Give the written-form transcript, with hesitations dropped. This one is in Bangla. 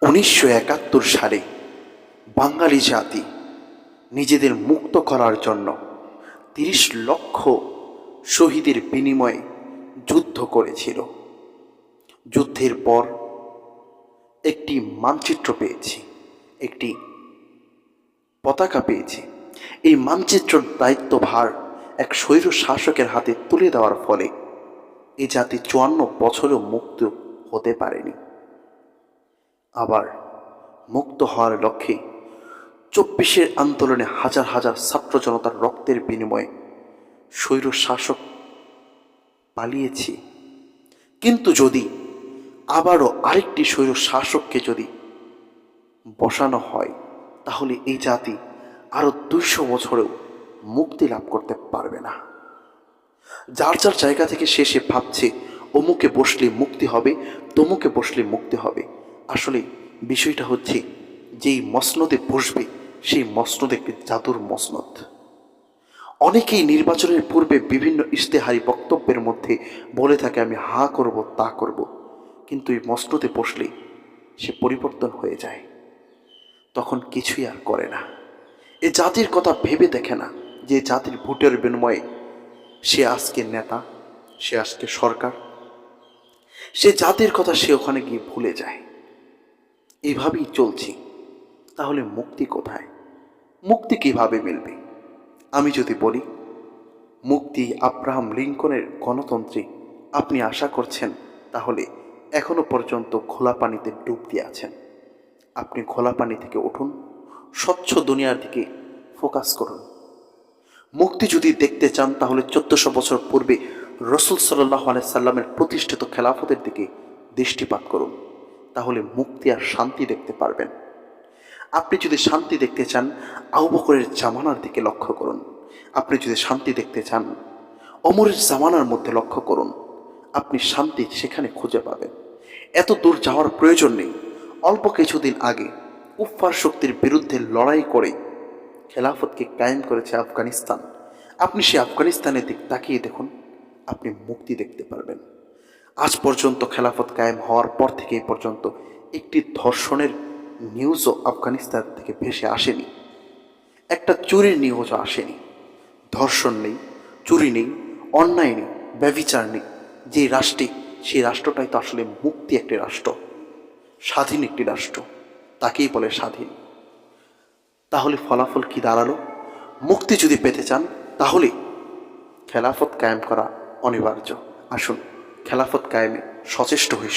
1971 সালে বাঙালি জাতি নিজেদের মুক্ত করার জন্য 30 লক্ষ শহীদের বিনিময়ে যুদ্ধ করেছিল। যুদ্ধের পর একটি মানচিত্র পেয়েছি, একটি পতাকা পেয়েছি। এই মানচিত্রের দায়িত্বভার এক স্বৈর শাসকের হাতে তুলে দেওয়ার ফলে এই জাতি 54 বছরেও মুক্ত হতে পারেনি। আবার মুক্ত হওয়ার লক্ষ্যে 24-এর আন্দোলনে হাজার হাজার ছাত্র জনতার রক্তের বিনিময়ে স্বৈর শাসক পালিয়েছি। কিন্তু যদি আবারও আরেকটি স্বৈর শাসককে যদি বসানো হয়, তাহলে এই জাতি আরো 200 বছরেও মুক্তি লাভ করতে পারবে না। যার যার জায়গা থেকে সে ভাবছে অমুকে বসলে মুক্তি হবে, তমুকে বসলে মুক্তি হবে। আসলে বিষয়টা হচ্ছে, যেই মসনদে বসবে সেই মসনদ একটি জাদুর মসনদ। অনেকেই নির্বাচনের পূর্বে বিভিন্ন ইশতেহারি বক্তব্যের মধ্যে বলে থাকে আমি হা করব তা করব, কিন্তু এই মসনদে বসলে সে পরিবর্তন হয়ে যায়, তখন কিছুই আর করে না। এ জাতির কথা ভেবে দেখে না যে জাতির ভোটের বিনিময়ে সে আজকে নেতা, সে আজকে সরকার, সে জাতির কথা সে ওখানে গিয়ে ভুলে যায়। এইভাবেই চলছি। তাহলে মুক্তি কোথায়? মুক্তি কিভাবে মিলবে? আমি যদি বলি মুক্তি আব্রাহাম লিঙ্কনের গণতন্ত্রে আপনি আশা করছেন, তাহলে এখনো পর্যন্ত ঘোলা পানিতে ডুব দিয়ে আছেন। আপনি ঘোলা পানি থেকে উঠুন, স্বচ্ছ দুনিয়ার দিকে ফোকাস করুন। মুক্তি যদি দেখতে চান, তাহলে 1400 বছর পূর্বে রসুল সাল্লাল্লাহু আলাইহি সাল্লামের প্রতিষ্ঠিত খেলাফতের দিকে দৃষ্টিপাত করুন, তাহলে মুক্তি আর শান্তি দেখতে পারবেন। আপনি যদি শান্তি দেখতে চান, আবু বকরের জামানার দিকে লক্ষ্য করুন। আপনি যদি শান্তি দেখতে চান, ওমরের জামানার মধ্যে লক্ষ্য করুন, আপনি শান্তি সেখানে খুঁজে পাবেন। এত দূর যাওয়ার প্রয়োজন নেই। অল্প কিছুদিন আগে কুফফার শক্তির বিরুদ্ধে লড়াই করে খেলাফতকে কায়েম করেছে আফগানিস্তান। আপনি সেই আফগানিস্তানের দিক তাকিয়ে দেখুন, আপনি মুক্তি দেখতে পারবেন। আজ পর্যন্ত খেলাফত কায়েম হওয়ার পর থেকে এই পর্যন্ত একটি ধর্ষণের নিউজও আফগানিস্তান থেকে ভেসে আসেনি, একটা চুরির নিউজও আসেনি। ধর্ষণ নেই, চুরি নেই, অন্যায় নেই, ব্যভিচার নেই। যে রাষ্ট্রে, সেই রাষ্ট্রটাই তো আসলে মুক্তি একটি রাষ্ট্র, স্বাধীন একটি রাষ্ট্র, তাকেই বলে স্বাধীন। তাহলে ফলাফল কি দাঁড়ালো? মুক্তি যদি পেতে চান, তাহলে খেলাফত কায়েম করা অনিবার্য। আসুন খেলাফত কায়েমে সচেষ্ট হই।